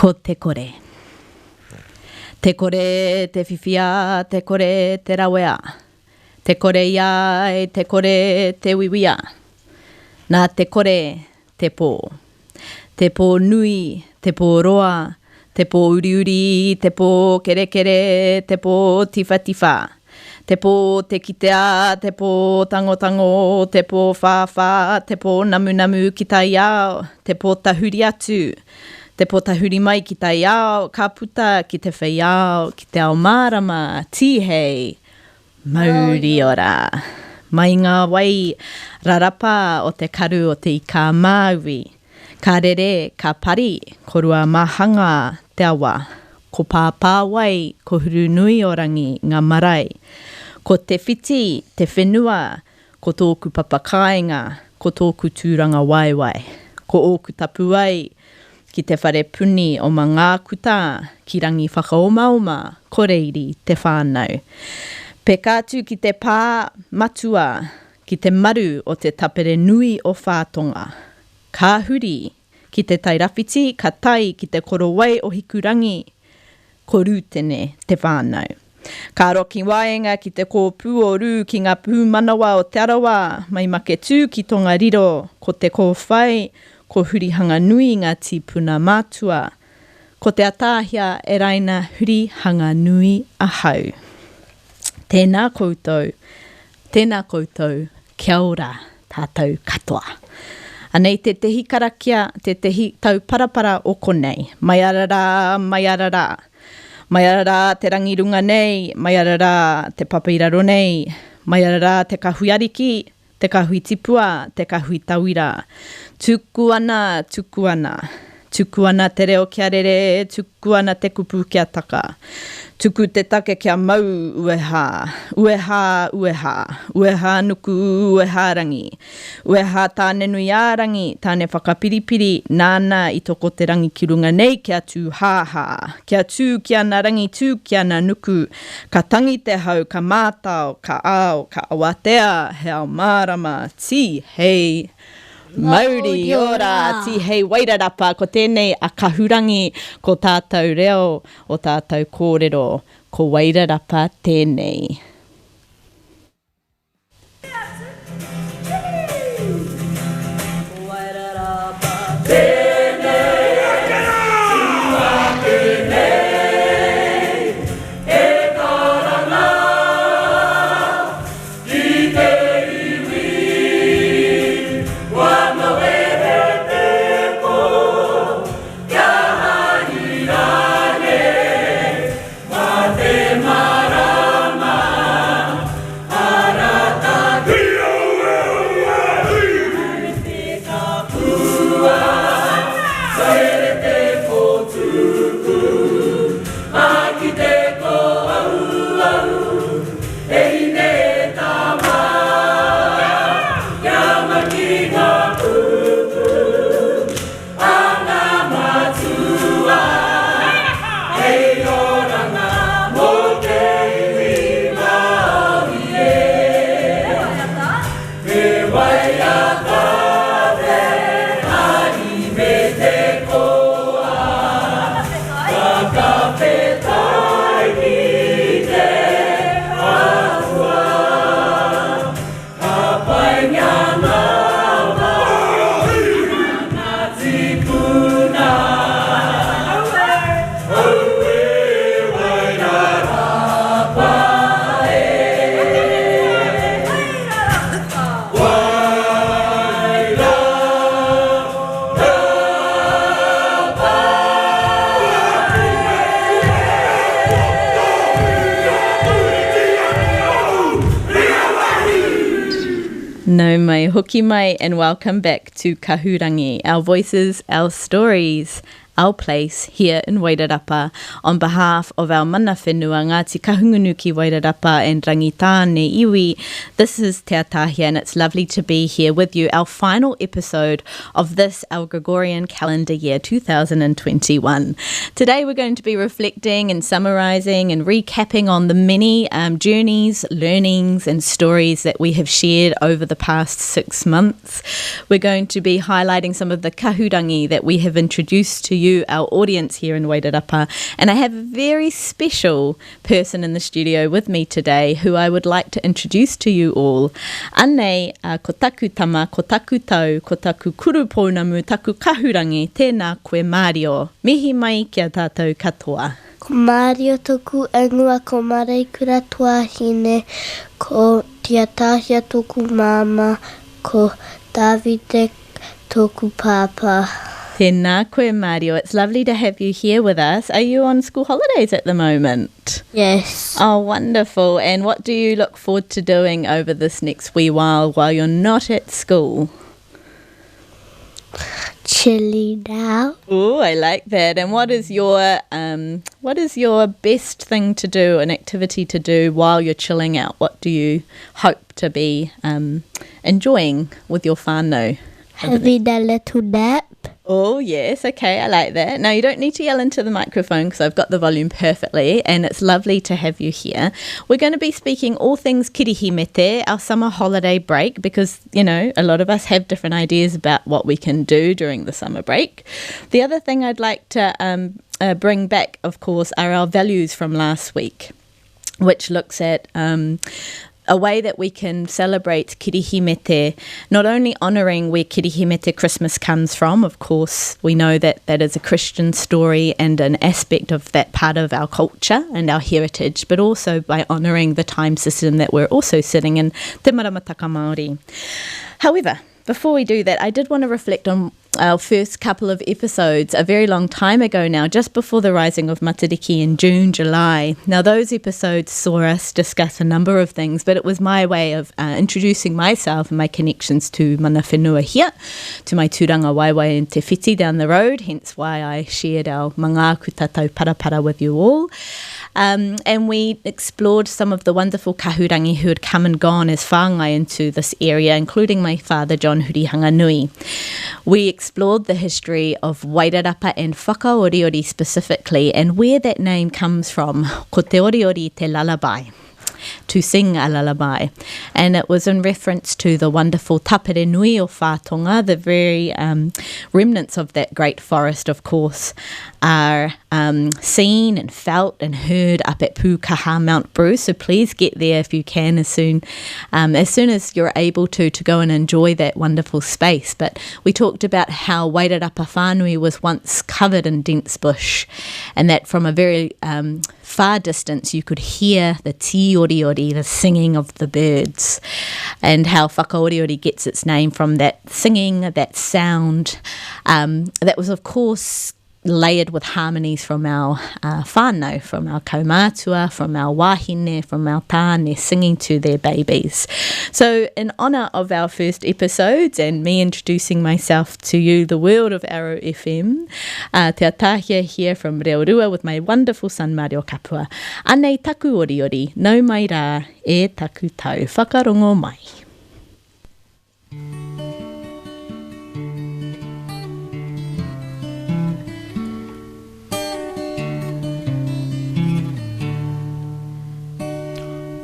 Ko te kore. Te kore te whiwhia, te kore te rawea. Te kore iai, te kore te wiwia. Nā te kore te pō. Te pō nui, te pō roa, te pō uriuri, te pō kerekere, te pō tiwhatiwha. Te pō te kitea, te pō tangotango, te pō whawha, te pō namunamu ki tai ao, te pō tahuri atu. Te pō tahuri mai ki tai ao, ka puta ki te whai ao, ki te ao mārama, tihei, mauri ora. Mai ngā wai rarapa o te karu o te ika māui. Ka rere, ka pari, korua mahanga te awa. Ko pāpā wai, ko huru nui orangi ngā marae. Ko te whiti, te whenua, ko tōku papakainga, ko tōku tūranga waiwai. Ko ōku tapu ai, ki te whare puni o ma ngā kuta, ki rangi whakaomaoma, ko reiri te whānau. Pekātu ki te pā matua, ki te maru o te tapere nui o whātonga. Ka huri, ki te tairawhiti, ka tai ki te korowai o hikurangi, ko rūtene te whānau. Ka roki waenga ki te kōpū o rū ki ngā pūmanawa o te arawa, mai make tū ki tonga riro, ko te kōwhai, ko Hurihanganui ngā tīpuna mātua, ko Te Ataahia Eraina Hurihanganui ahau. Tēnā koutou, kia ora tātou katoa. Anei te tehi karakia, te tehi tau parapara o konei. Mai arara, mai arara. Mai arara te rangirunga nei, mai arara te papairaro nei, mai arara te kahui ariki, te kahui tipua, te kahui tauira. Tuku ana, tuku ana. Tuku ana te reo kia rere, tuku ana te kupu kia taka. Tuku te take kia mau ueha, ueha, ueha. Ueha nuku, ueha rangi. Ueha tāne nui ārangi, tāne whakapiripiri, nāna i toko te rangi ki runga nei kia tū hāhā. Kia tū kia na rangi, tū kia na nuku. Ka tangi te hau, ka mātau, ka ao, ka awatea, he ao mārama, ti hei. Mauri ora, ti hei Wairarapa, ko tēnei a Kahurangi, ko tātou reo, o tātou kōrero, ko Wairarapa tēnei. Wairarapa tēnei, tua tēnei, e karanga, i te Nau mai, hoki mai, and welcome back to Kahurangi, our voices, our stories, our place here in Wairarapa. On behalf of our mana whenua, Ngāti Kahungunu ki Wairarapa and Rangitāne iwi, this is Te Ataahia, and it's lovely to be here with you, our final episode of this, our Gregorian calendar year 2021. Today we're going to be reflecting and summarising and recapping on the many journeys, learnings and stories that we have shared over the past 6 months. We're going to be highlighting some of the kahurangi that we have introduced to you, our audience here in Wairarapa. And I have a very special person in the studio with me today who I would like to introduce to you all. Anei, ko taku tama, ko taku tau, ko taku kuru pounamu, taku kahurangi, tēnā koe Mārio. Mihi mai kia tātou katoa. Ko Mārio toku angua, ko marei kura tuahine, ko Te Ataahia toku mama, ko Davide toku papa. Tēnā koe Mārio. It's lovely to have you here with us. Are you on school holidays at the moment? Yes. Oh, wonderful. And what do you look forward to doing over this next wee while you're not at school? Chilling out. Oh, I like that. And what is your best thing to do, an activity to do while you're chilling out? What do you hope to be enjoying with your whānau? Having a little nap. Oh, yes. Okay, I like that. Now, you don't need to yell into the microphone because I've got the volume perfectly, and it's lovely to have you here. We're going to be speaking all things kirihimete, our summer holiday break, because, you know, a lot of us have different ideas about what we can do during the summer break. The other thing I'd like to bring back, of course, are our values from last week, which looks at a way that we can celebrate kirihimete, not only honouring where kirihimete Christmas comes from. Of course, we know that that is a Christian story and an aspect of that part of our culture and our heritage, but also by honouring the time system that we're also sitting in, Te Maramataka Māori. However, before we do that, I did want to reflect on our first couple of episodes a very long time ago now, just before the rising of Matariki in June, July. Now, those episodes saw us discuss a number of things, but it was my way of introducing myself and my connections to mana whenua here, to my tūranga waiwai in Te Whiti down the road, hence why I shared our mangāku tātou parapara with you all. And we explored some of the wonderful kahurangi who had come and gone as whāngai into this area, including my father, John Hurihanganui. We explored the history of Wairarapa and whakaoriori specifically, and where that name comes from, ko te oriori te lullaby, to sing a lullaby. And it was in reference to the wonderful tapere nui o Whātonga. The very remnants of that great forest, of course, are seen and felt and heard up at Pukaha, Mount Bruce. So please get there if you can as soon as you're able to go and enjoy that wonderful space. But we talked about how Wairarapa whānui was once covered in dense bush, and that from a very far distance you could hear the ti oriori, the singing of the birds, and how whakaoriori gets its name from that singing, that sound that was, of course, layered with harmonies from our whānau, from our kaumātua, from our wahine, from our tāne singing to their babies. So in honour of our first episodes and me introducing myself to you, the world of Arrow FM, Te Ataahia here from Reorua with my wonderful son Mārio Kapua. Anei taku oriori, nau mai rā e taku tau, whakarongo mai.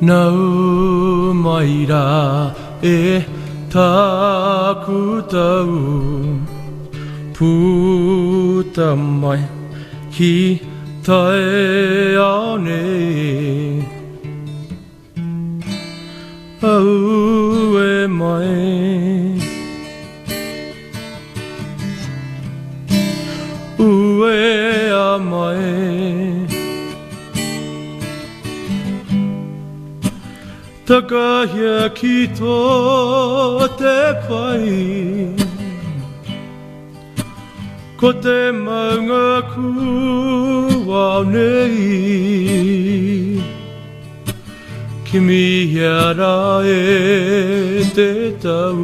Nau mai rā e taku tau, puta mai ki tae ane, au e mai, ue a mai. Takahia ki tō te pai, ko te maunga kua nei, ki mihia rā e te tau,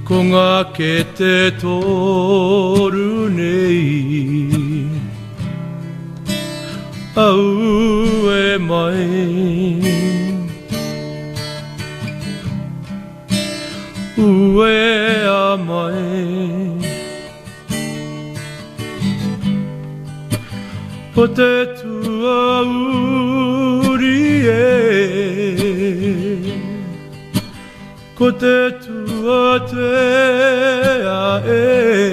ko ngā ke te tōru nei. Au e mai, ue a mai, o te tua uri e, ko te tua te a e.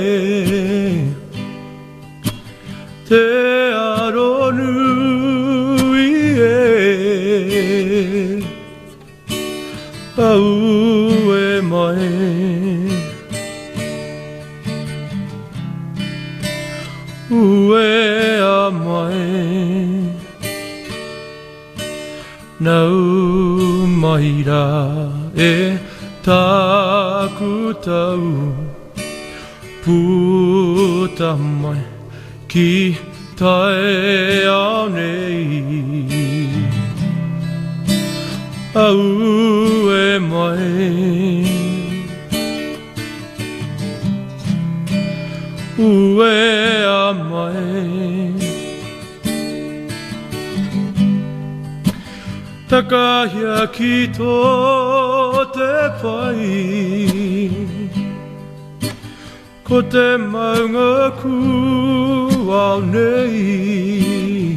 nau maira e taku tau puta mai ki tae au nei au e mai ue a mai Takahia ki tō te pai Ko te maunga ku au nei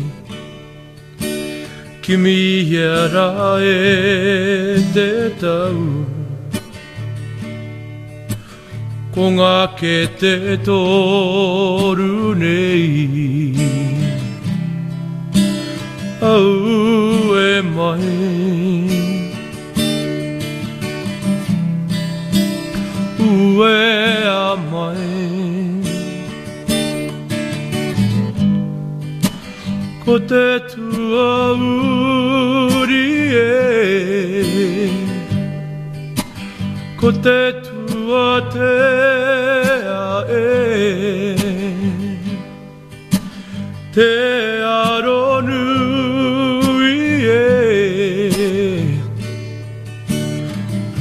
Kimi hiara e te tau Ko ngā ke te toru nei Au e mai Ue a mai Ko te tua uri e Ko te tua te a e Te aro nui e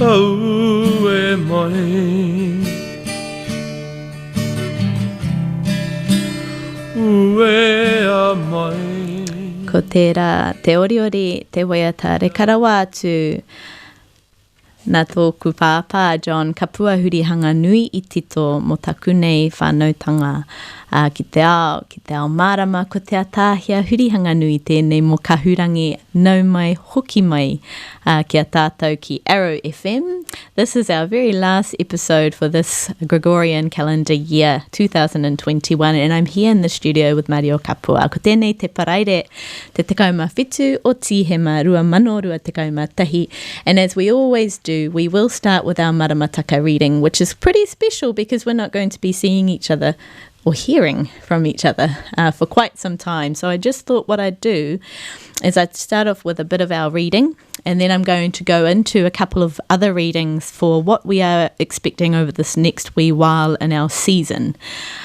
Au e mai Ue a mai Ko tērā, te oriori, te waiata, re karawa atu nā tōku pāpā John Kapua Hurihanganui I tito mo taku nei whānautanga ki te ao marama, ko Te Ataahia Hurihanganui tēnei mo Kahurangi, nau mai, hoki mai kia tātou ki Arrow FM. This is our very last episode for this Gregorian calendar year, 2021, and I'm here in the studio with Mario Kapua. Ko tēnei te paraire, te tekauma whetū o tihema, rua mano, rua tekauma tahi. And as we always do, we will start with our maramataka reading, which is pretty special because we're not going to be seeing each other or hearing from each other for quite some time. So I just thought what I'd do is I'd start off with a bit of our reading, and then I'm going to go into a couple of other readings for what we are expecting over this next wee while in our season.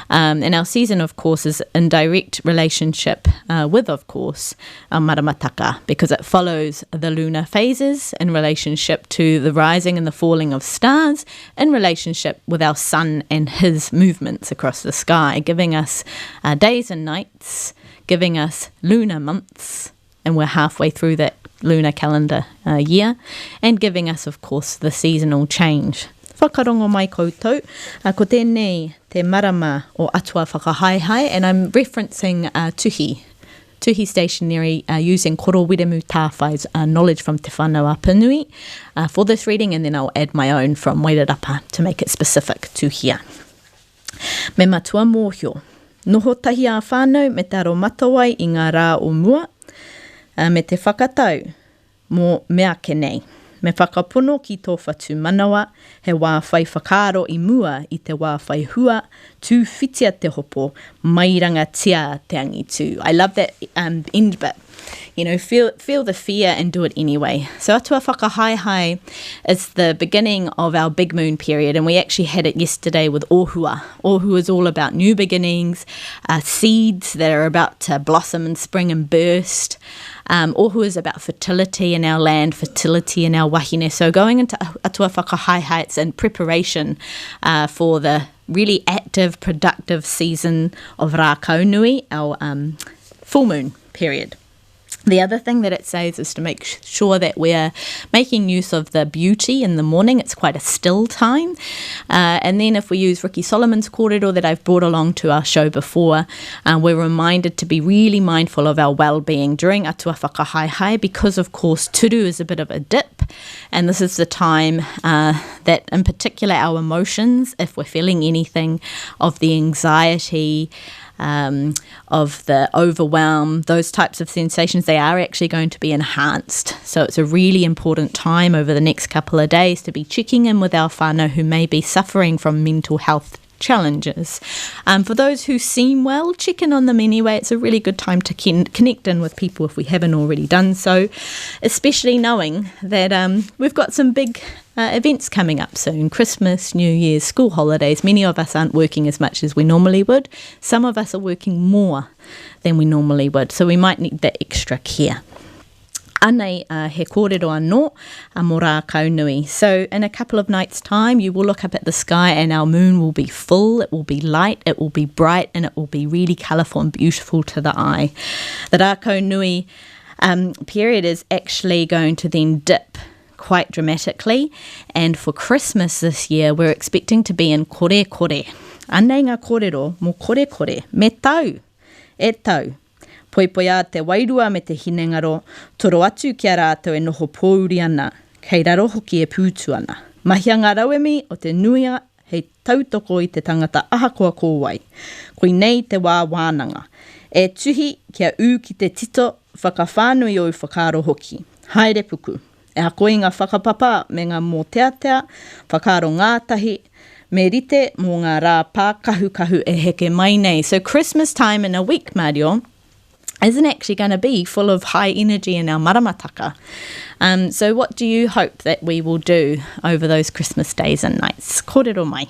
And our season, of course, is in direct relationship with, of course, our maramataka, because it follows the lunar phases in relationship to the rising and the falling of stars, in relationship with our sun and his movements across the sky, giving us days and nights, giving us lunar months, and we're halfway through that lunar calendar year, and giving us, of course, the seasonal change. Whakarongo mai koutou, ko tēnei te marama o atua whakahaihai, and I'm referencing Tuhi Stationery using Koro Wiremu Tāwhai's knowledge from Te Whānau Apanui for this reading, and then I'll add my own from Wairarapa to make it specific to here. Me matua mōhio, noho tahi a whānau me taro matawai I ngā rā o mua, me te whakatau mō mea ke nei. Me whakapono ki tō whatu manawa, he wā whai whakaaro I mua I te wā whai hua, tū whitia te hopo, mairanga tia te angitu. I love that end bit. You know, feel the fear and do it anyway. So atua whakahaihai is the beginning of our big moon period, and we actually had it yesterday with Ohua. Ohua is all about new beginnings, seeds that are about to blossom and spring and burst. Ohua is about fertility in our land, fertility in our wahine. So going into atua whakahaihai, it's in preparation for the really active, productive season of Rā Kaunui, our full moon period. The other thing that it says is to make sure that we're making use of the beauty in the morning. It's quite a still time. And then if we use Ricky Solomon's kōrero that I've brought along to our show before, we're reminded to be really mindful of our well-being during atua whakahaihai because, of course, turu is a bit of a dip. And this is the time that, in particular, our emotions, if we're feeling anything of the anxiety, of the overwhelm, those types of sensations, they are actually going to be enhanced. So it's a really important time over the next couple of days to be checking in with our whānau who may be suffering from mental health challenges. For those who seem well, check in on them anyway. It's a really good time to connect in with people if we haven't already done so, especially knowing that we've got some big events coming up soon. Christmas, New Year's, school holidays. Many of us aren't working as much as we normally would. Some of us are working more than we normally would, so we might need that extra care. Anei he kōrero anō mō rā kaunui. So in a couple of nights' time, you will look up at the sky and our moon will be full, it will be light, it will be bright, and it will be really colourful and beautiful to the eye. The rā kaunui period is actually going to then dip quite dramatically, and for Christmas this year we're expecting to be in kore. Anei ngā kōrero mō kore me tau, e tau. Poipoi a te wairua me te hinengaro, toro atu kia rātou e noho pōuri ana, kei raro hoki e pūtu ana. Mahia ngā rauemi o te nuia hei tautoko i te tangata ahakoa kōwai. Koe nei te wā wānanga. E tuhi kia ū ki te tito whakawhānui o whakaro hoki. Haere puku. E hakoi ngā whakapapa me ngā mō teatea, whakaro ngātahi, me rite mō ngā rā pākahu e heke mai nei. So Christmas time in a week, Mario, isn't actually going to be full of high energy in our maramataka. So what do you hope that we will do over those Christmas days and nights? Kōrero mai.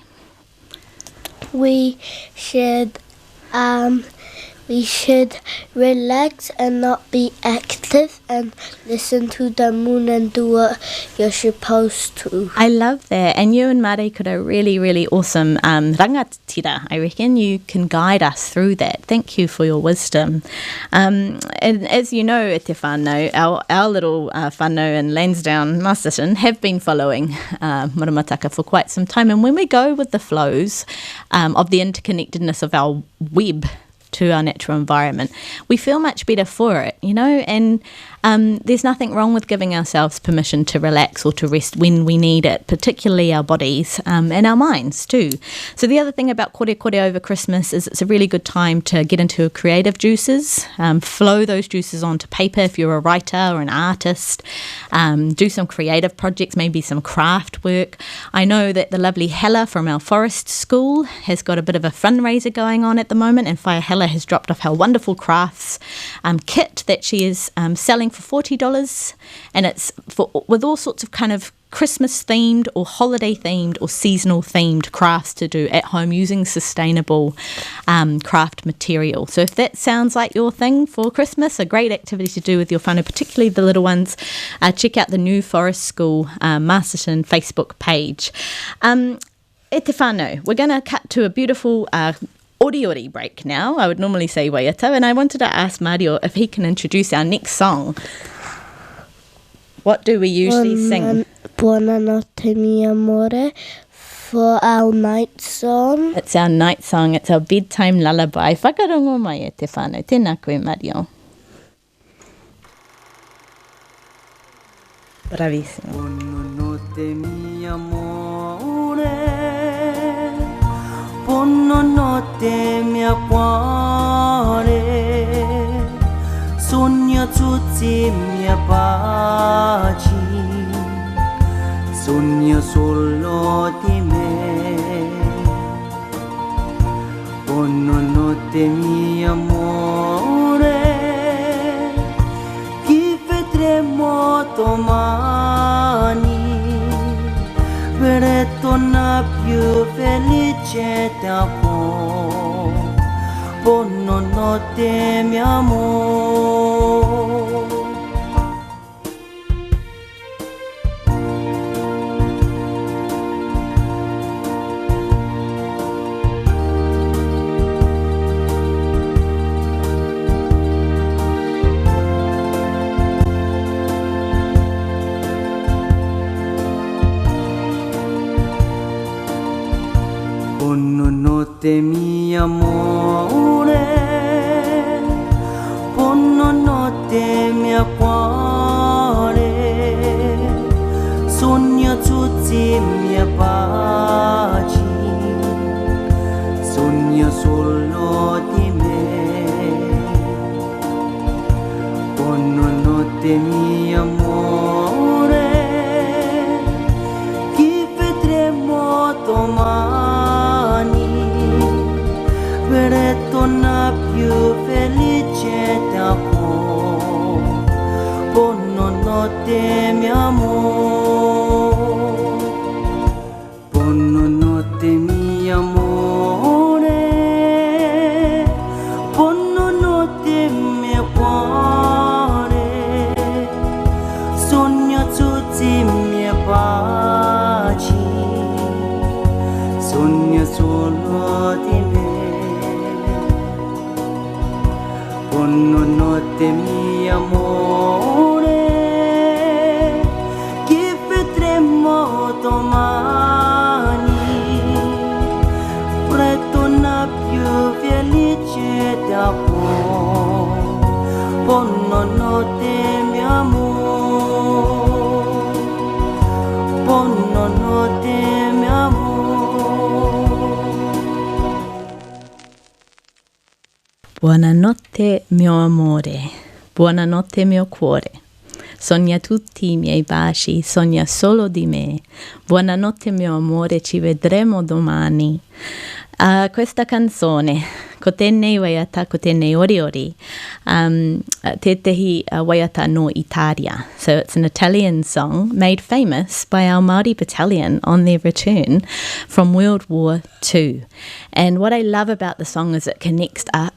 We should relax and not be active and listen to the moon and do what you're supposed to. I love that. And you and Mare could a really, really awesome rangatira. I reckon you can guide us through that. Thank you for your wisdom. And as you know, e te whānau, our little whānau in Lansdowne, Masterton, have been following maramataka for quite some time. And when we go with the flows of the interconnectedness of our web to our natural environment, we feel much better for it, you know, and there's nothing wrong with giving ourselves permission to relax or to rest when we need it, particularly our bodies and our minds too. So the other thing about kore over Christmas is it's a really good time to get into creative juices, flow those juices onto paper if you're a writer or an artist, do some creative projects, maybe some craft work. I know that the lovely Hella from our forest school has got a bit of a fundraiser going on at the moment, and Whaia Hella has dropped off her wonderful crafts kit that she is selling for $40, and it's with all sorts of kind of Christmas themed or holiday themed or seasonal themed crafts to do at home using sustainable craft material. So if that sounds like your thing for Christmas, a great activity to do with your whānau, particularly the little ones, check out the New Forest School Masterton Facebook page. E te whānau, we're going to cut to a beautiful ori break now. I would normally say waiata, and I wanted to ask Mario if he can introduce our next song. What do we usually sing? Buona notte mia amore, for our night song. It's our night song. It's our bedtime lullaby. Whakarongo mai e te whānau. Tēnā koe, Mario. Bravissimo. Buona notte mia amore, buonanotte mia cuore, sogno tutti mia pace, sogno solo di me. Buonanotte mio amore, che vedremo domani per tornare più felice da po'. Buonanotte mio amore. Buonanotte mio amore, buonanotte mio cuore, sogno tutti mia pace, sogno solo di me. Buonanotte mio amore, che vedremo domani no te mi amor, pono no te mi amore, pono no te mi cuore, sogno tutti mi pace, sogno solo di me. Pono notte mio amore, che vedremo domani, presto na più felice dopo. Pono notte mio amore, pono notte mio amore. Buonanotte mio amore, buonanotte mio cuore. Sogna tutti i miei baci, sogna solo di me. Buonanotte mio amore, ci vedremo domani. Questa canzone, ko tēnei waiata, ko tēnei oriori, tētehi waiata no Italia. So it's an Italian song made famous by our Māori battalion on their return from World War II. And what I love about the song is it connects us,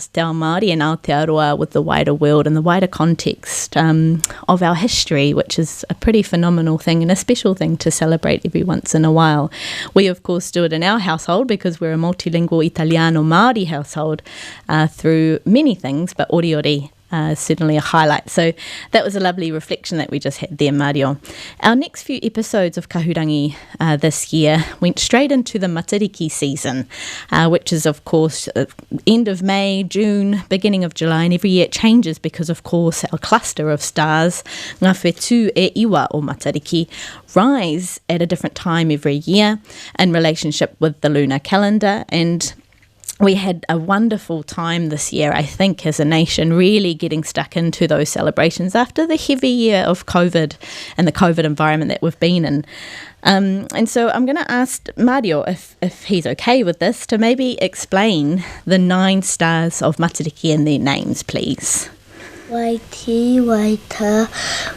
Te Ao Māori and Aotearoa, with the wider world and the wider context of our history, which is a pretty phenomenal thing and a special thing to celebrate every once in a while. We, of course, do it in our household because we're a multilingual Italiano Māori household through many things, but oriori certainly a highlight. So that was a lovely reflection that we just had there, Mario. Our next few episodes of Kahurangi this year went straight into the Matariki season, which is, of course, end of May, June, beginning of July, and every year it changes because, of course, our cluster of stars, ngā whetū e iwa o Matariki, rise at a different time every year in relationship with the lunar calendar. And we had a wonderful time this year, I think, as a nation, really getting stuck into those celebrations after the heavy year of COVID and the COVID environment that we've been in. And so I'm going to ask Mario, if he's okay with this, to maybe explain the 9 stars of Matariki and their names, please. Waiti, Waita,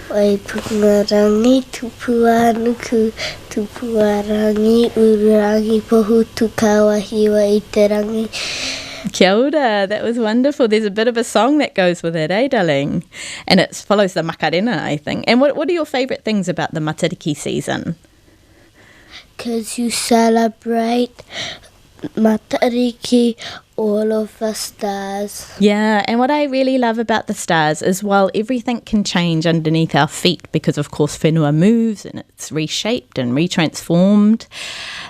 Waipungarangi, Tupuanuku, Tupuarangi, Urangi, Pohu, Tukawahi, Waiterangi. Kia ora, that was wonderful. There's a bit of a song that goes with it, eh, darling? And it follows the makarena, I think. And what are your favourite things about the Matariki season? Because you celebrate Matariki, all of the stars. Yeah, and what I really love about the stars is while everything can change underneath our feet because, of course, whenua moves and it's reshaped and retransformed,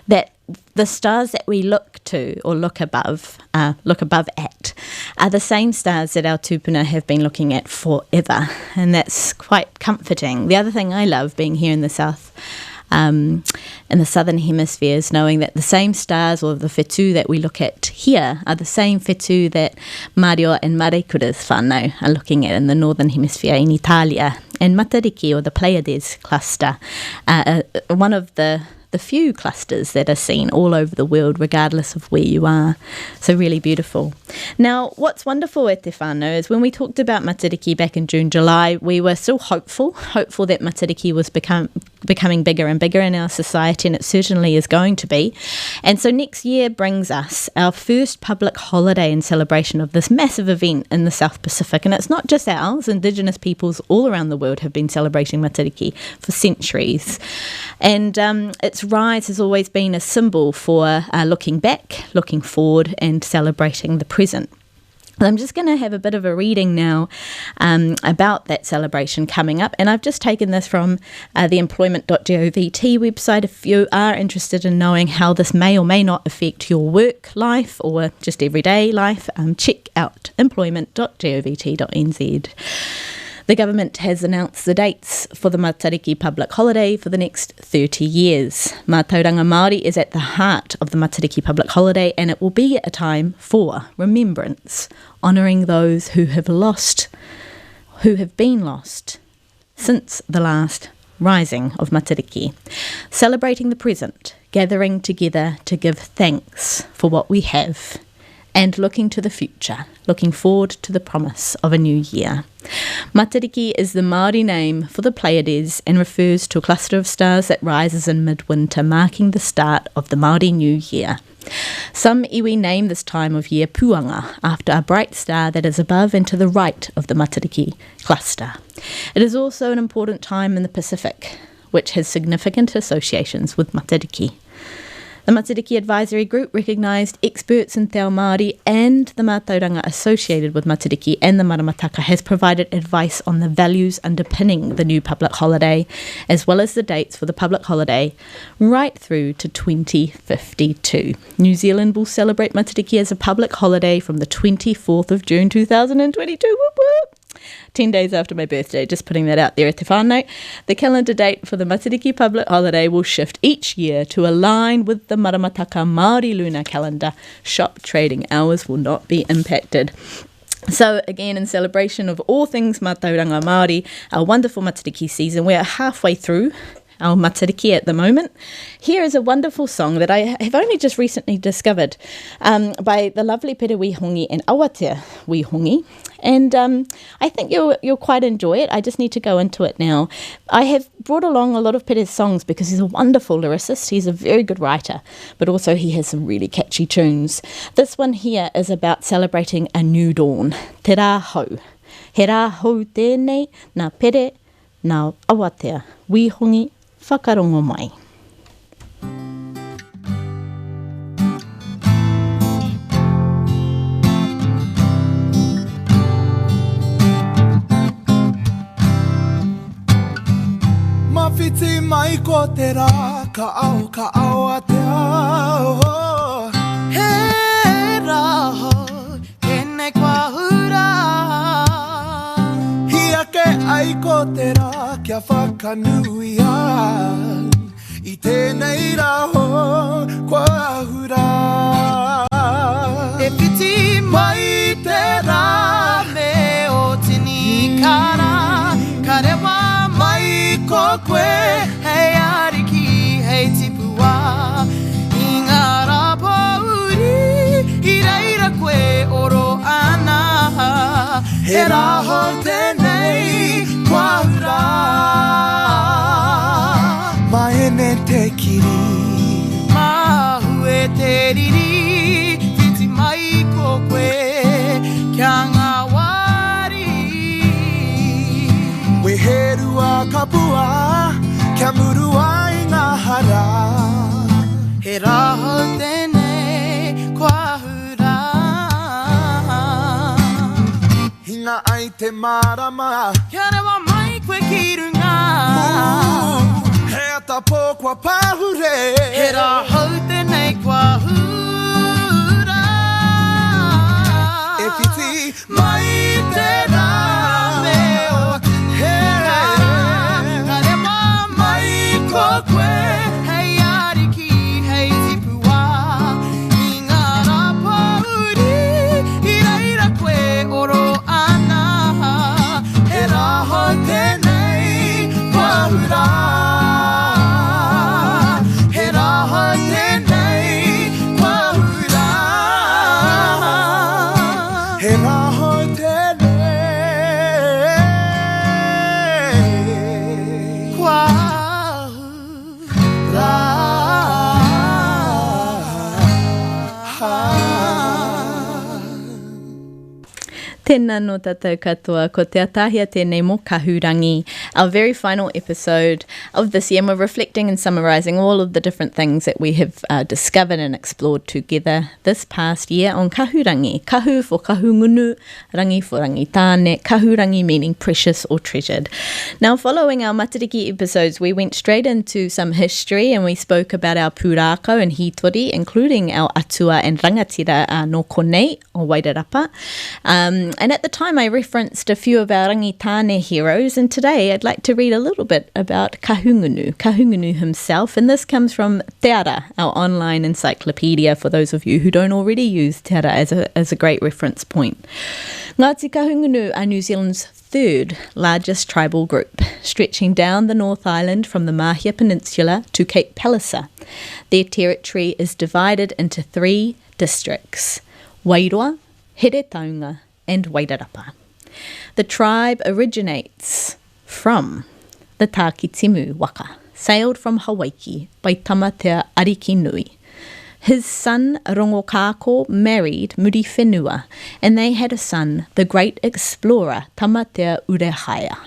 that the stars that we look to or look above at are the same stars that our tupuna have been looking at forever, and that's quite comforting. The other thing I love being here in the south, in the southern hemispheres, knowing that the same stars or the whetū that we look at here are the same whetū that Mario and Marekura's whānau are looking at in the northern hemisphere in Italia. And Matariki, or the Pleiades cluster, one of the few clusters that are seen all over the world, regardless of where you are. So really beautiful. Now, what's wonderful at Te Whānau is when we talked about Matariki back in June, July, we were still hopeful that Matariki was becoming bigger and bigger in our society, and it certainly is going to be. And so next year brings us our first public holiday in celebration of this massive event in the South Pacific. And it's not just ours, Indigenous peoples all around the world have been celebrating Matariki for centuries. And its rise has always been a symbol for looking back, looking forward, and celebrating the present. I'm just going to have a bit of a reading now about that celebration coming up, and I've just taken this from the employment.govt website. If you are interested in knowing how this may or may not affect your work life or just everyday life, check out employment.govt.nz. The government has announced the dates for the Matariki public holiday for the next 30 years. Mātauranga Māori is at the heart of the Matariki public holiday, and it will be a time for remembrance, honouring those who have been lost since the last rising of Matariki, celebrating the present, gathering together to give thanks for what we have, and looking to the future, looking forward to the promise of a new year. Matariki is the Māori name for the Pleiades and refers to a cluster of stars that rises in midwinter, marking the start of the Māori New Year. Some iwi name this time of year Puanga, after a bright star that is above and to the right of the Matariki cluster. It is also an important time in the Pacific, which has significant associations with Matariki. The Matariki Advisory Group recognised experts in Te Ao Māori and the mātauranga associated with Matariki and the Maramataka has provided advice on the values underpinning the new public holiday, as well as the dates for the public holiday, right through to 2052. New Zealand will celebrate Matariki as a public holiday from the 24th of June 2022. Whoop whoop! 10 days after my birthday, just putting that out there at te whānau. The calendar date for the Matariki public holiday will shift each year to align with the Maramataka Māori lunar calendar. Shop trading hours will not be impacted. So again, in celebration of all things Mātauranga Māori, our wonderful Matariki season, we are halfway through our Matariki at the moment. Here is a wonderful song that I have only just recently discovered by the lovely Pere Wihongi and Awatea Wihongi. And I think you'll quite enjoy it. I just need to go into it now. I have brought along a lot of Pere's songs because he's a wonderful lyricist. He's a very good writer, but also he has some really catchy tunes. This one here is about celebrating a new dawn. Te rā hau. He rā hau tēnei, nā Pere, nā Awatea Wihongi, whakarongo mai. Mawhiti mai ko te rā, ka au a te ao. He rā hau, tēnei kua hura. Hia ke ai ko te rā, kia whakanui ai. I tēnei rā ho, kua hura. E whiti mai te rā, me o tini kara. Ka rewa mai ko koe, hei ariki, hei tipua. I ngā rā pauri, I reira koe oro ana. He rā ho tēnei, kua hura. Maene te kiri, Mahue te riri, whiti mai ko koe, kia ngā wari. weheru a kapua, kia muru ai ngā hara. He rā hau tēnei, kua hura. Hinga ai te marama, Kia rewa mai koe ki runga. he ata pō kua pahure. He rā hau tēnei, kua hura. E whiti mai te rā, me o he ka rewa mai ko koe, hei ariki, hei tipua. I ngā rā pauri, I reira koe oro ana. he rā hau tēnei, kua hura. He rā hau tēnei, kua hura. He rā hau tēnei, Kua rā. Tēnā no tātou katoa, ko Te Ataahia tēnei mō Kahurangi, our very final episode of this year. And we're reflecting and summarising all of the different things that we have discovered and explored together this past year on Kahurangi. Kahu for kahungunu, rangi for rangitāne, Kahurangi meaning precious or treasured. Now, following our Matariki episodes, we went straight into some history and we spoke about our pūrākau and hitori, including our atua and rangatira no konei o Wairarapa. And at the time I referenced a few of our rangitāne heroes, and today I'd like to read a little bit about Kahungunu himself, and this comes from Te Ara, our online encyclopedia, for those of you who don't already use Te Ara as a great reference point. Ngāti Kahungunu are New Zealand's third largest tribal group, stretching down the North Island from the Mahia Peninsula to Cape Palliser. Their territory is divided into 3 districts: Wairoa, Here Taunga, and Wairarapa. The tribe originates from the Tākitimu waka, sailed from Hawaii by Tama Te Ataahia. His son, Rongokako, married Muriwhenua, and they had a son, the great explorer, Tama Te Ataahia.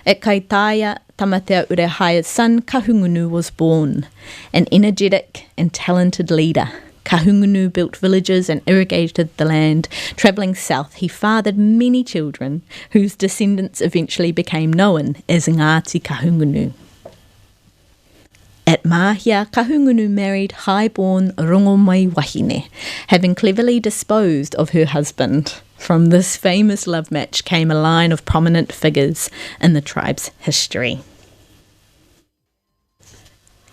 At Kaitaia, Tama Te Ataaheia's son, Kahungunu, was born, an energetic and talented leader. Kahungunu built villages and irrigated the land. Travelling south, he fathered many children, whose descendants eventually became known as Ngāti Kahungunu. At Mahia, Kahungunu married high-born Rongomai Wahine, having cleverly disposed of her husband. From this famous love match came a line of prominent figures in the tribe's history.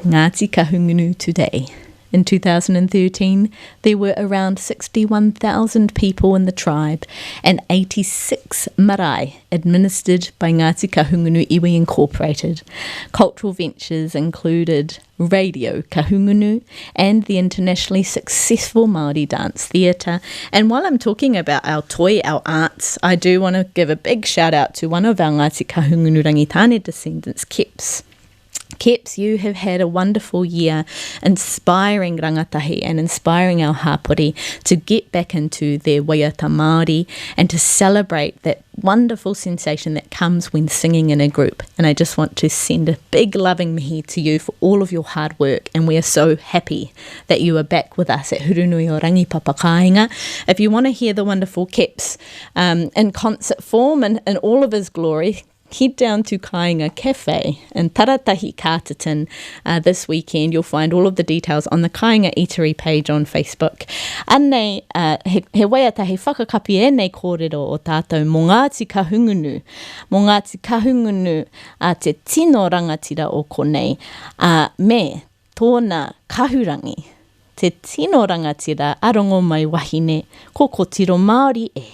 Ngāti Kahungunu today. In 2013, there were around 61,000 people in the tribe and 86 marae administered by Ngāti Kahungunu Iwi Incorporated. Cultural ventures included Radio Kahungunu and the internationally successful Māori Dance Theatre. And while I'm talking about our toi, our arts, I do want to give a big shout out to one of our Ngāti Kahungunu Rangitane descendants, Keps. Keps, you have had a wonderful year inspiring rangatahi and inspiring our hapori to get back into their waiata Māori and to celebrate that wonderful sensation that comes when singing in a group. And I just want to send a big loving mihi to you for all of your hard work, and we are so happy that you are back with us at Hurunui o Rangipapa Kāinga. If you want to hear the wonderful Keps in concert form and in all of his glory, head down to Kāinga Cafe in Taratahi Kātatin this weekend. You'll find all of the details on the Kāinga Eatery page on Facebook. Anei, he waiata he whakakapi e nei kōrero o tātou mō Ngāti Kahungunu. Mō Ngāti Kahungunu te tino rangatira o konei. Me, tōna Kahurangi, te tino rangatira arongo mai wahine, ko kotiro Māori e.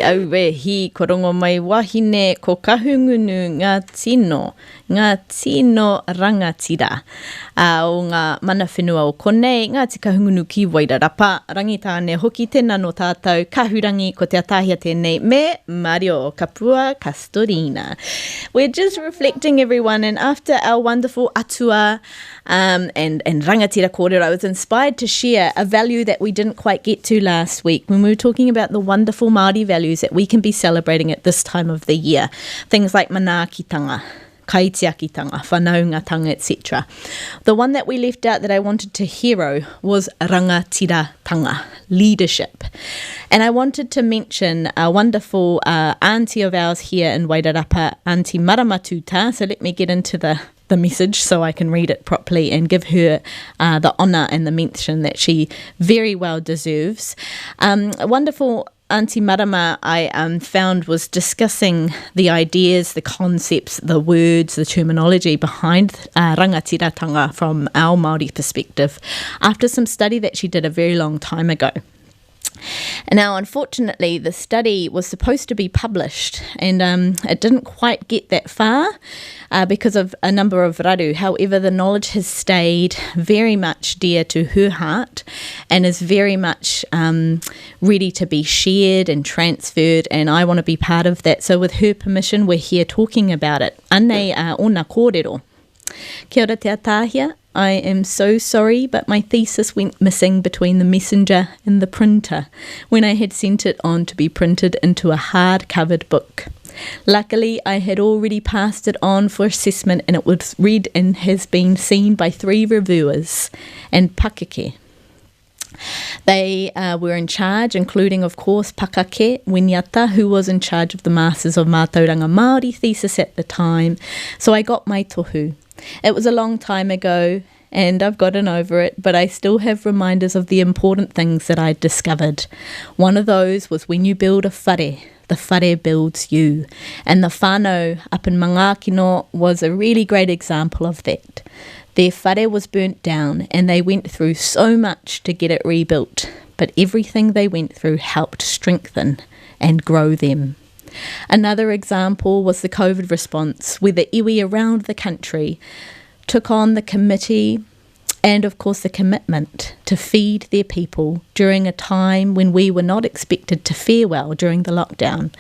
au e hi korongo mai wahine ko kahungunu ngā tino rangatira. O ngā mana whenua o konei, ngā te kahungunu ki Wairarapa, rangitāne hoki tēnā no tātou, Kahurangi ko Te Ataahia tēnei, me Mario Kapua Castorina. We're just reflecting, everyone, and after our wonderful atua and rangatira kōrero, I was inspired to share a value that we didn't quite get to last week when we were talking about the wonderful Māori values that we can be celebrating at this time of the year. Things like manaakitanga, kaitiakitanga, whanaungatanga, etc. The one that we left out that I wanted to hero was rangatiratanga, leadership. And I wanted to mention a wonderful auntie of ours here in Wairarapa, Auntie Maramatuta. So let me get into the message so I can read it properly and give her the honour and the mention that she very well deserves. A wonderful Auntie Marama I found was discussing the ideas, the concepts, the words, the terminology behind rangatiratanga from our Māori perspective after some study that she did a very long time ago. Now, unfortunately, the study was supposed to be published and it didn't quite get that far because of a number of raru. However, the knowledge has stayed very much dear to her heart and is very much ready to be shared and transferred, and I want to be part of that. So with her permission, we're here talking about it. Anei ona kōrero. Kia ora Te Ataahia. I am so sorry, but my thesis went missing between the messenger and the printer when I had sent it on to be printed into a hard-covered book. Luckily, I had already passed it on for assessment and it was read and has been seen by 3 reviewers and pakeke. They were in charge, including, of course, Pakake Winiata, who was in charge of the Masters of Mātauranga Māori thesis at the time. So I got my tohu. It was a long time ago and I've gotten over it, but I still have reminders of the important things that I'd discovered. One of those was when you build a whare, the whare builds you. And the whānau up in Mangākino was a really great example of that. Their whare was burnt down and they went through so much to get it rebuilt, but everything they went through helped strengthen and grow them. Another example was the COVID response, where the iwi around the country took on the committee and, of course, the commitment to feed their people during a time when we were not expected to fare well during the lockdown.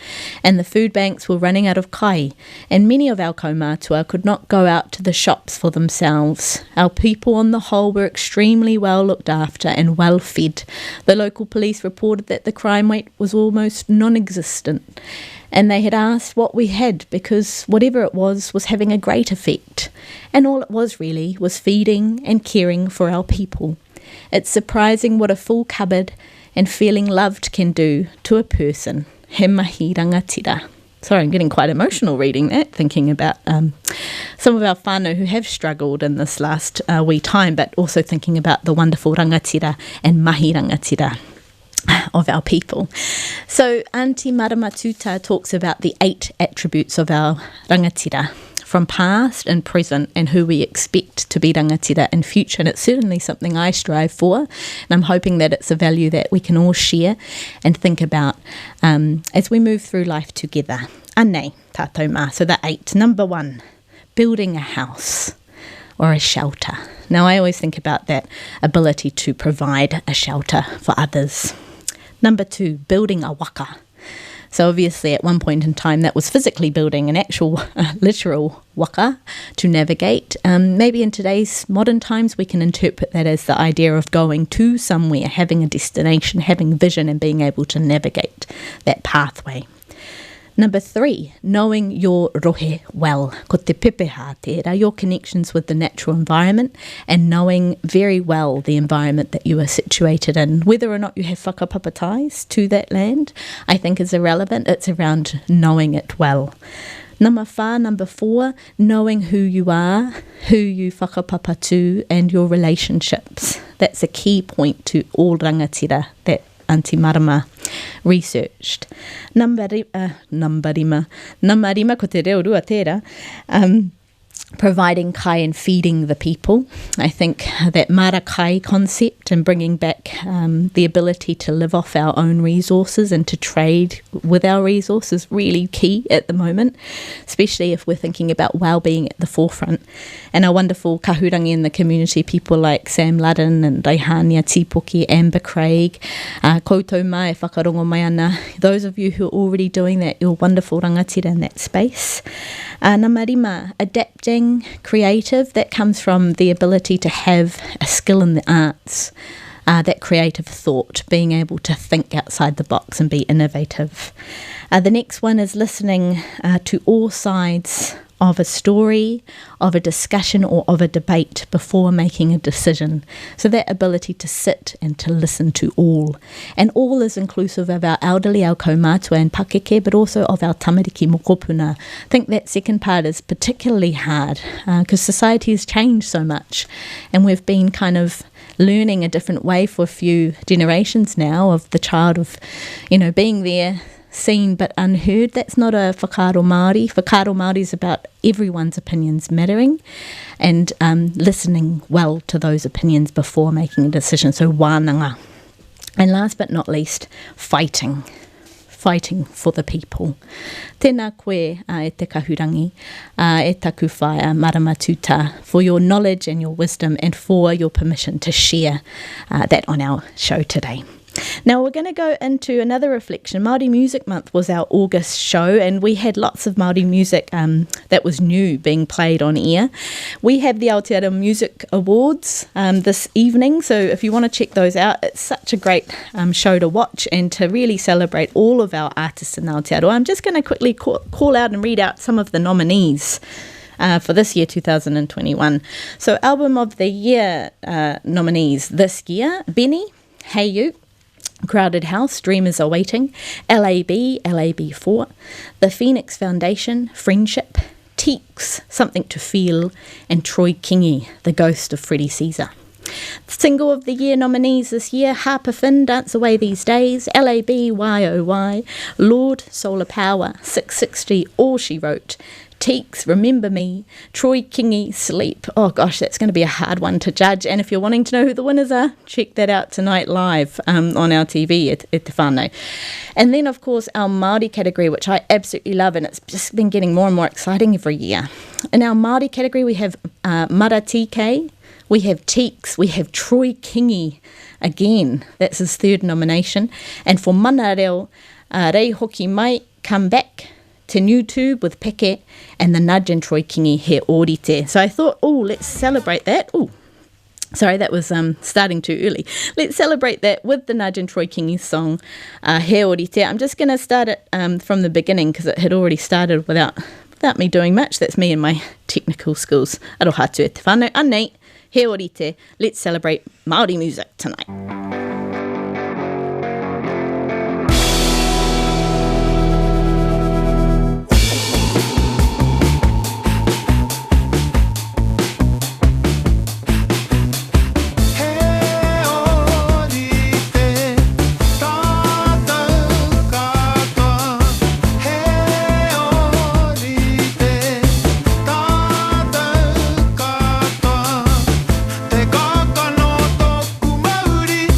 And the food banks were running out of kai, and many of our kaumātua could not go out to the shops for themselves. Our people on the whole were extremely well looked after and well fed. The local police reported that the crime rate was almost non-existent. And they had asked what we had because whatever it was having a great effect. And all it was really was feeding and caring for our people. It's surprising what a full cupboard and feeling loved can do to a person. He mahi rangatira. Sorry, I'm getting quite emotional reading that, thinking about some of our whānau who have struggled in this last wee time, but also thinking about the wonderful rangatira and mahi rangatira of our people. So Auntie Maramatuta talks about the 8 attributes of our rangatira from past and present and who we expect to be rangatira in future, and it's certainly something I strive for, and I'm hoping that it's a value that we can all share and think about as we move through life together. Anei, tātou mā. So the 8. Number 1, building a house or a shelter. Now I always think about that ability to provide a shelter for others. Number 2, building a waka. So obviously at one point in time that was physically building an actual literal waka to navigate. Maybe in today's modern times we can interpret that as the idea of going to somewhere, having a destination, having vision and being able to navigate that pathway. Number 3, knowing your rohe well, ko te pepeha tērā, your connections with the natural environment and knowing very well the environment that you are situated in. Whether or not you have whakapapa ties to that land, I think is irrelevant. It's around knowing it well. Number 4, knowing who you are, who you whakapapa to and your relationships. That's a key point to all rangatira that Auntie Marama researched. Number 5, ko te reo rua tērā. providing kai and feeding the people. I think that marakai concept and bringing back the ability to live off our own resources and to trade with our resources is really key at the moment, especially if we're thinking about well-being at the forefront. And our wonderful Kahurangi in the community, people like Sam Ludden and Raihania Tipoki, Amber Craig, koutou mai e whakarongo mai ana. Those of you who are already doing that, you're wonderful rangatira in that space. Nā marima, adapting, creative, that comes from the ability to have a skill in the arts, that creative thought, being able to think outside the box and be innovative. The next one is listening to all sides of a story, of a discussion or of a debate before making a decision. So that ability to sit and to listen to all. And all is inclusive of our elderly, our kaumātua and pakeke, but also of our tamariki mokopuna. I think that second part is particularly hard because society has changed so much and we've been kind of learning a different way for a few generations now of the child of, being there, seen but unheard. That's not a whakaaro Māori. Whakaaro Māori is about everyone's opinions mattering and listening well to those opinions before making a decision. So wānanga. And last but not least, fighting for the people. Tēnā koe e te kahurangi, e taku whaia marama tūtā, for your knowledge and your wisdom and for your permission to share that on our show today. Now we're going to go into another reflection. Māori Music Month was our August show and we had lots of Māori music that was new being played on air. We have the Aotearoa Music Awards this evening, so if you want to check those out, it's such a great show to watch and to really celebrate all of our artists in Aotearoa. I'm just going to quickly call out and read out some of the nominees for this year, 2021. So Album of the Year nominees this year: Benny, Hey You, Crowded House, Dreamers Are Waiting, LAB4, The Phoenix Foundation, Friendship, Teeks, Something to Feel, and Troy Kingi, The Ghost of Freddie Caesar. Single of the Year nominees this year: Harper Finn, Dance Away These Days, LAB, YOY, Lord, Solar Power, 660, All She Wrote, Teeks, Remember Me, Troy Kingi, Sleep. Oh gosh, that's going to be a hard one to judge. And if you're wanting to know who the winners are, check that out tonight live on our TV at Te Whānau. And then, of course, our Māori category, which I absolutely love, and it's just been getting more and more exciting every year. In our Māori category, we have Mara TK, we have Teeks, we have Troy Kingi again. That's his third nomination. And for Mana Reo, Rei Hoki Mai, Come Back, Te YouTube with Peke, and the Nudge and Troy Kingi, He Orite. So I thought, let's celebrate that. Sorry, that was starting too early. Let's celebrate that with the Nudge and Troy Kingi song, He Orite. I'm just going to start it from the beginning because it had already started without me doing much. That's me and my technical skills. Aroha tu e te whānau. Anei, He Orite. Let's celebrate Māori music tonight. Te kakanoto kumauri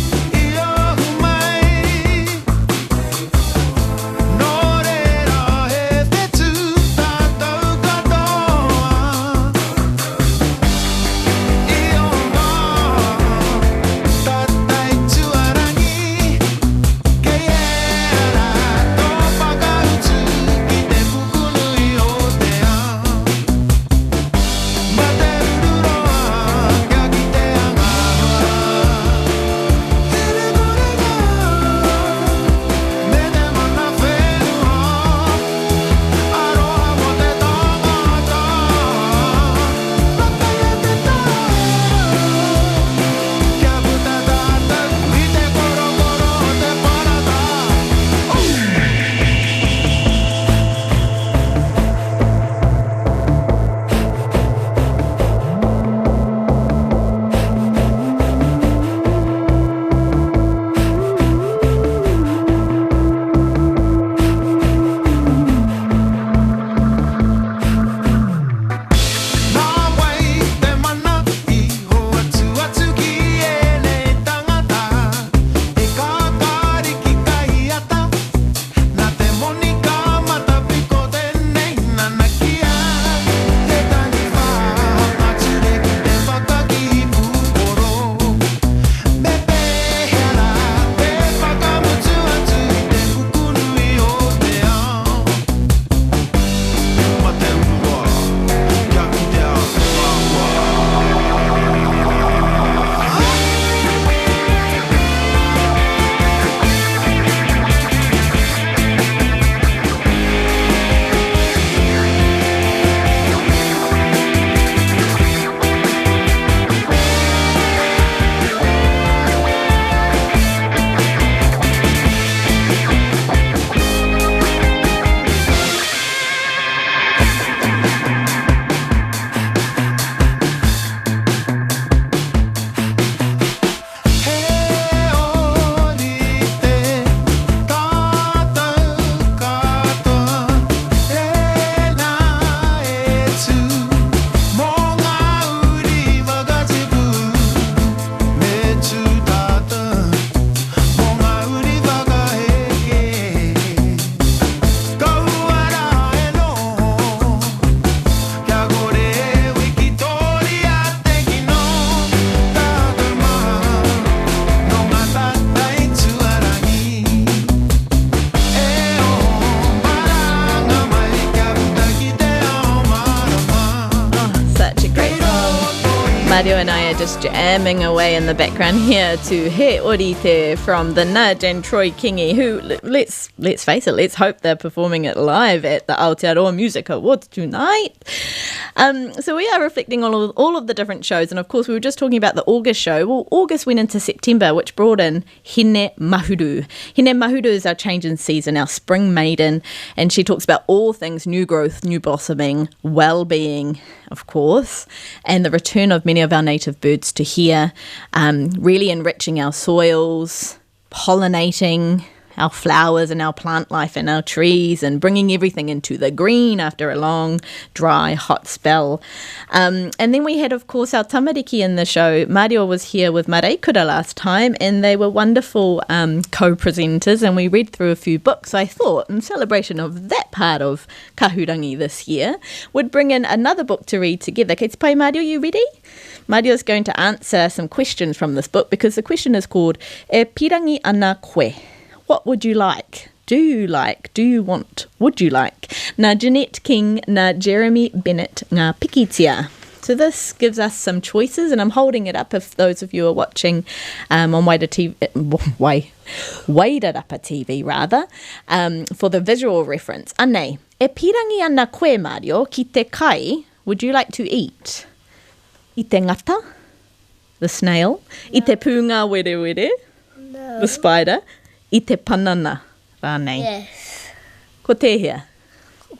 Mario and I are just jamming away in the background here to He Orite from the Nudge and Troy Kingi, who, let's face it, let's hope they're performing it live at the Aotearoa Music Awards tonight. So we are reflecting on all of the different shows, and of course we were just talking about the August show. Well, August went into September, which brought in Hine Mahuru. Hine Mahuru is our change in season, our spring maiden, and she talks about all things new growth, new blossoming, well-being, of course, and the return of many of our native birds to here, really enriching our soils, pollinating our flowers and our plant life and our trees, and bringing everything into the green after a long, dry, hot spell. And then we had, of course, our tamariki in the show. Mario was here with Mareikura last time, and they were wonderful co-presenters, and we read through a few books. I thought, in celebration of that part of Kahurangi this year, would bring in another book to read together. Kei te pai, Mario, you ready? Mario's going to answer some questions from this book, because the question is called E Pirangi Ana Koe. What would you like? Do you like? Do you want? Would you like? Ngā Jeanette King, ngā Jeremy Bennett, ngā Pikitia. So this gives us some choices, and I'm holding it up if those of you are watching on Wairarapa TV, rather, for the visual reference. Anei, e pirangi ana koe, Mario, ki te kai, would you like to eat? I te ngata, the snail. No. I te pūngā were were, no. The spider. I te panana, rānei. Yes. Ko te hea?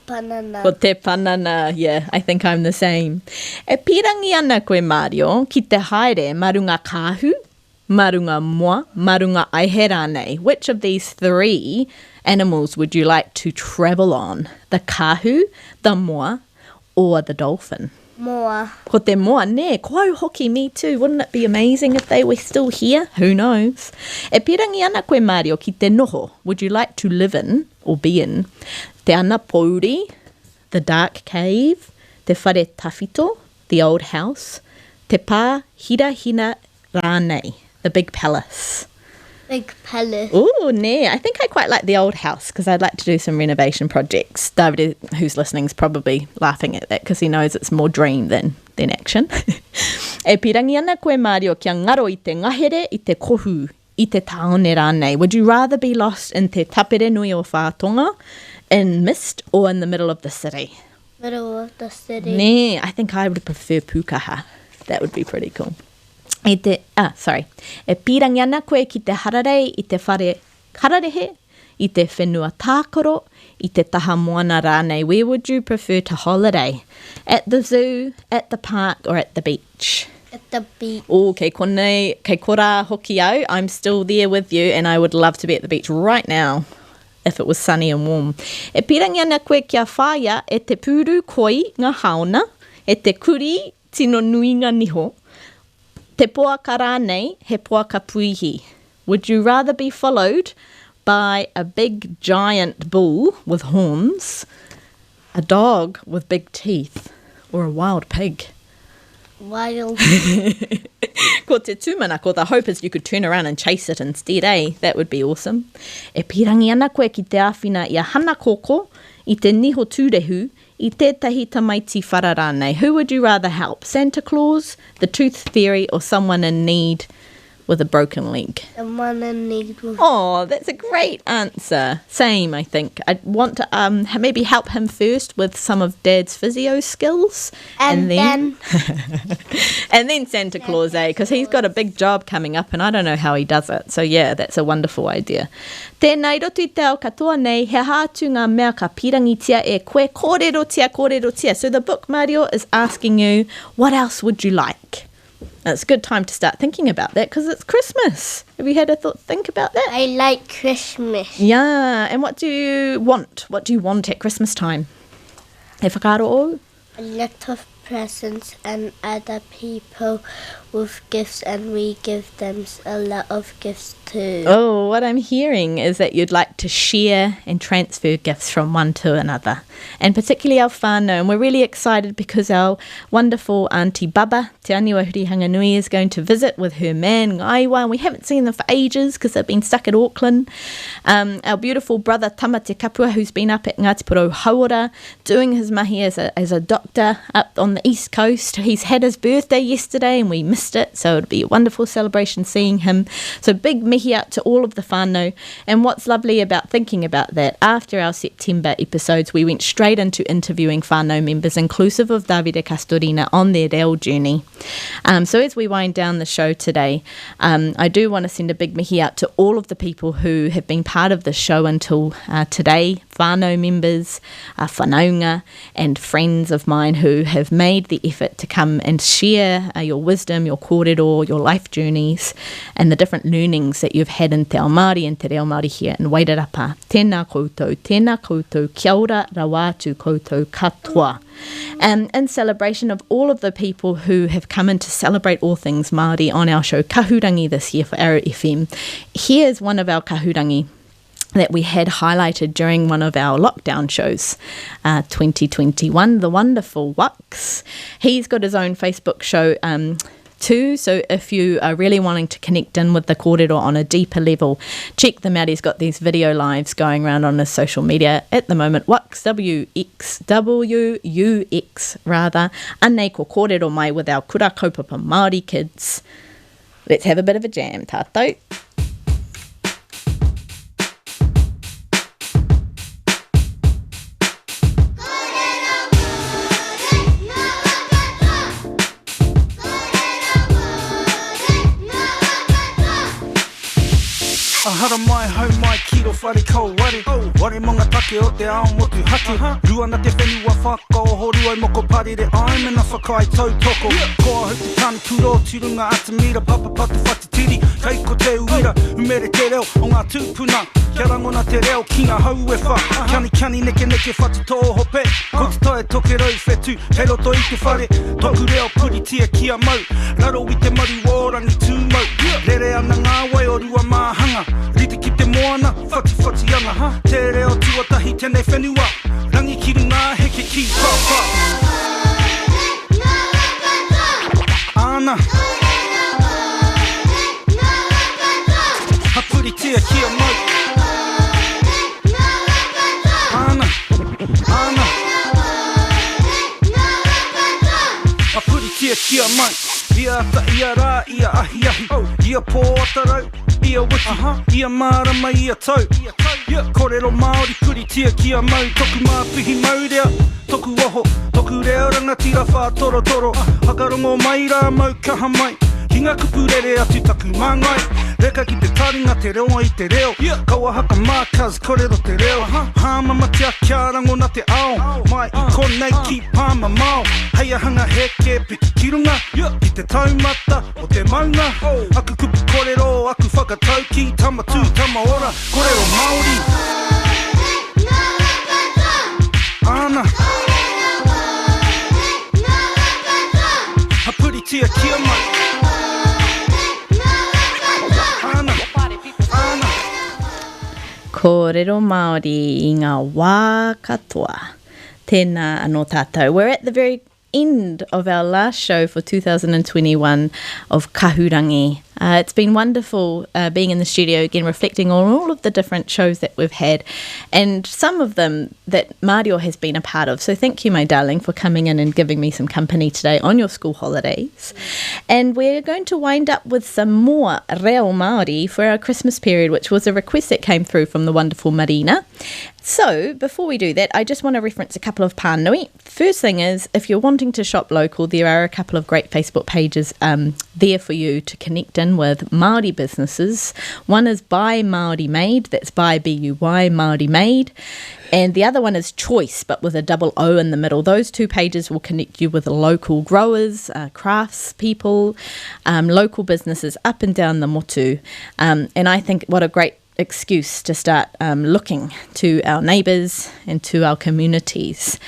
Panana. Ko te panana, yeah, I think I'm the same. E pirangi ana koe, Mario, ki te haere, marunga kāhu, marunga moa, marunga aihe rānei. Which of these three animals would you like to travel on? The kāhu, the moa, or the dolphin? Moa. Ko te moa, ne, koau hoki, me too. Wouldn't it be amazing if they were still here? Who knows? E pirangi ana koe, Mario, ki te noho. Would you like to live in, or be in, te ana pouri, the dark cave, te whare tawhito, the old house, te pā hira hina rānei, the big palace? Big palace. Ooh, ne. I think I quite like the old house, because I'd like to do some renovation projects. David, who's listening, is probably laughing at that because he knows it's more dream than action. E pirangi ana koe, Mario, kia ngaro i te ngahere, i te kohu, i te taone rānei. Would you rather be lost in te tapere nui o whātonga, in mist, or in the middle of the city? Middle of the city. Ne, I think I would prefer pukaha. That would be pretty cool. E pirangi ana koe ki te hararei, i te whare kararehe, i te whenua tākoro, i te taha moana rānei. Where would you prefer to holiday? At the zoo, at the park, or at the beach? At the beach. Oh, kei konei, kei kora hoki au. I'm still there with you, and I would love to be at the beach right now if it was sunny and warm. E pirangi ana koe kia whāia, e te pūru koi ngā haona, e te kuri tino nui ngā niho, te poaka rānei, he poaka puihi. Would you rather be followed by a big giant bull with horns, a dog with big teeth, or a wild pig? Wild. Ko te tūmanako, the hope is you could turn around and chase it instead, eh? That would be awesome. E pirangi ana koe ki te āwhina i a hana koko, i te niho tūrehu, i tētahi tamaiti whara rānei. Who would you rather help? Santa Claus, the Tooth Fairy, or someone in need with a broken leg? Someone in need with... Oh, that's a great answer. Same, I think. I'd want to maybe help him first with some of Dad's physio skills. And then and then Santa Claus, because he's got a big job coming up and I don't know how he does it. So yeah, that's a wonderful idea. Tēnei roto I te ao katoa nei, he hātu ngā mea ka pirangitia e koe, kōrero tia, kōrero tia. So the book, Mario, is asking you, what else would you like? It's a good time to start thinking about that because it's Christmas. Have you had a think about that? I like Christmas. Yeah, and what do you want? What do you want at Christmas time? He whakaaro o? A lot of presents and other people with gifts, and we give them a lot of gifts too. Oh, what I'm hearing is that you'd like to share and transfer gifts from one to another, and particularly our whānau. And we're really excited because our wonderful Auntie Baba, Te Ataahia Hurihanganui, is going to visit with her man, Ngaiwa, and we haven't seen them for ages because they've been stuck at Auckland. Our beautiful brother Tama Te Kapua, who's been up at Ngāti Porou Hauora, doing his mahi as a doctor up on the East Coast. He's had his birthday yesterday and we missed it, so it'll be a wonderful celebration seeing him. So big mihi out to all of the whānau. And what's lovely about thinking about that, after our September episodes, we went straight into interviewing whānau members, inclusive of Davide Castorina, on their reo journey. So as we wind down the show today, I do want to send a big mihi out to all of the people who have been part of the show until today, whānau members, whanaunga, and friends of mine who have made the effort to come and share your wisdom, your kōrero, your life journeys, and the different learnings that you've had in Te Ao Māori and Te Reo Māori here in Wairarapa. Tēnā koutou, kia ora rawātu koutou katoa. In celebration of all of the people who have come in to celebrate all things Māori on our show Kahurangi this year for Arrow FM, here's one of our Kahurangi that we had highlighted during one of our lockdown shows, 2021, the wonderful Wux. He's got his own Facebook show too, so if you are really wanting to connect in with the kōrero on a deeper level, check them out. He's got these video lives going around on his social media at the moment. Wux, W-X, rather. Anei ko kōrero mai with our kura kaupapa Māori kids. Let's have a bit of a jam, tātou. Ahara mai, hau mai, kiro whare kau ware Ware monga take o te ao motu hake Rua na te whenua whakao, horu ai moko parire ai Mena whakai tau toko Koa hu te tani kuro, tirunga atamira Papa patu whatatiri, kei ko te uira Umere te reo, o ngā tūpuna Kia rangona te reo, kinga hau e wha Kiani neke whatito hope Ko te toe toke rau whetu, hei roto i te whare Toku reo puri tia kia mau Raro i te maru orangi tūmau Rere ana ngā wai o rua māhanga Riti ki te moana, whati ana Te reo tuatahi tēnei whenua Rangi ki runga heke ki papa Ana Hapuri tia kia mau Ana Hapuri tia kia mau Ia ata, ia rā, ia ahi Ia pō atarau, ia wiki Ia mārama, ia tau Kōrero Māori, kuri tia kia mau Toku māpihi maurea, toku oho Toku reo rangatira whā toro Hakarongo mai rā mau kaha mai Hinga kupurere atu taku māngai Reka ki te taringa te reo i te reo Kaua haka mākaz kōrero te reo Hāmama tia kia rangona te ao Mai i konei ki pāma mao Heia hanga heke piki ki runga Ki te taumata o te maunga Aku kupu kōrero, aku whakatau ki Tamatu, tamaora, kōrero Māori Ana Hapuri tia kia mai Kōrero Māori i ngā wā katoa. Tēnā anō tātou. We're at the very end of our last show for 2021 of Kahurangi. It's been wonderful being in the studio again, reflecting on all of the different shows that we've had and some of them that Mario has been a part of. So thank you, my darling, for coming in and giving me some company today on your school holidays. And we're going to wind up with some more reo Māori for our Christmas period, which was a request that came through from the wonderful Marina. So before we do that, I just want to reference a couple of pānui. First thing is, if you're wanting to shop local, there are a couple of great Facebook pages there for you to connect in with Māori businesses. One is Buy Māori Made, that's Buy B-U-Y Māori Made, and the other one is Choice, but with a double O in the middle. Those two pages will connect you with local growers, crafts people, local businesses up and down the motu, and I think what a great excuse to start looking to our neighbours and to our communities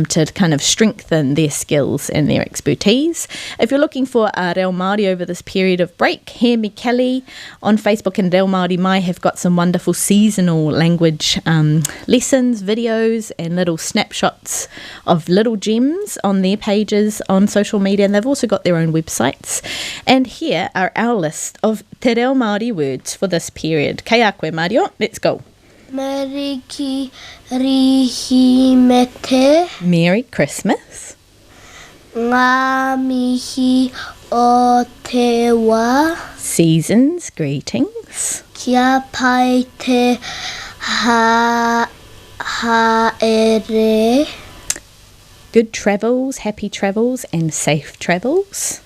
to kind of strengthen their skills and their expertise. If you're looking for Reo Māori over this period of break, Hear Me Kelly on Facebook and Reo Māori Mai have got some wonderful seasonal language lessons, videos and little snapshots of little gems on their pages on social media, and they've also got their own websites. And here are our list of Te Reo Māori words for this period. Kei a koe, Mario. Let's go. Meriki rihi mete. Merry Christmas. ngā mihi o te wā. Seasons, greetings. Kia pai te haere. Good travels, happy travels, and safe travels.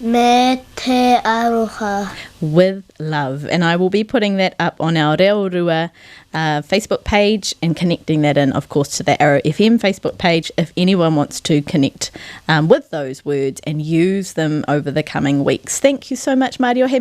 Me te aroha. With love. And I will be putting that up on our Reo Rua Facebook page and connecting that in, of course, to the Arrow FM Facebook page if anyone wants to connect with those words and use them over the coming weeks. Thank you so much, Mario. He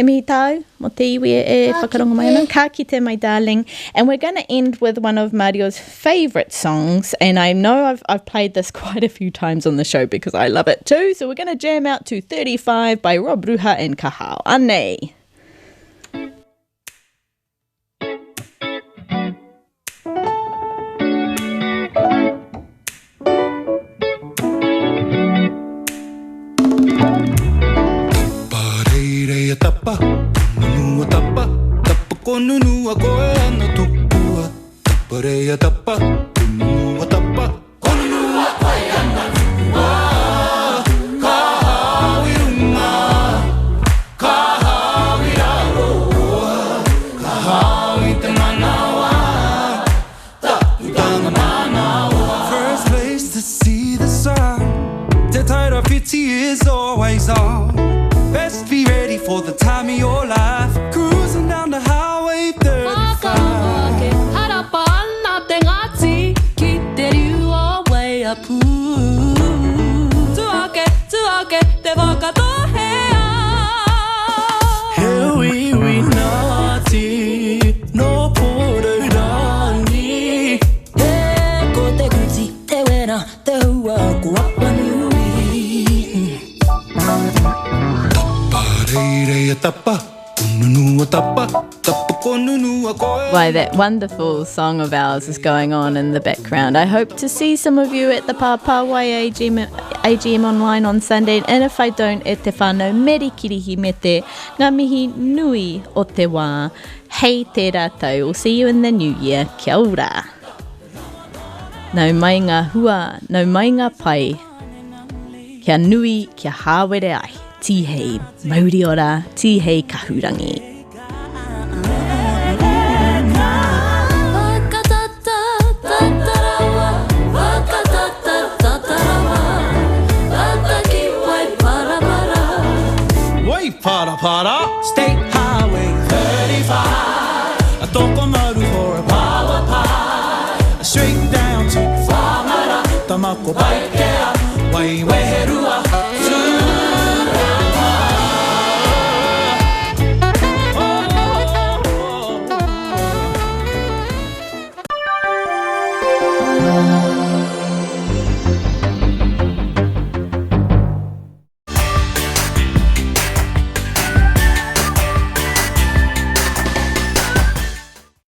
mihi tau, mo te iwi e whakarongo mai ana. Ka kite, my darling. And we're going to end with one of Mario's favourite songs. And I know I've played this quite a few times on the show because I love it too. So we're going to jam out to 35 by Rob Ruha and Kahau. Ane. Tapa, nunua tapa, tapa ko nunua koe ana tupua. Tapa rea tapa, nunua tapa, ko nunua koe ana tupua. Kahawi runga, kahawi raroa, kahawi te manawa, taputanga manawa. First place to see the sun, te taira whiti is always on. Best be ready for the time of your life. Cruising down the highway 35. Hewi nati, no porerani. He ko te kuti, te wera, te hua, ko apanui. Why, that wonderful song of ours is going on in the background. I hope to see some of you at the Papawai AGM online on Sunday, and if I don't, e te whānau merikirihi me te ngā mihi nui o te wā. Hei te rātou, we'll see you in the new year. Kia ora. Nau mai ngā hua, nau mai ngā pai. Kia nui, kia hāwere ai. Tihei mauri ora, tihei kahurangi. Wai para para, State Highway 35. A tokomaru for a power pie. Straight down to Whamara, Tamako Bike.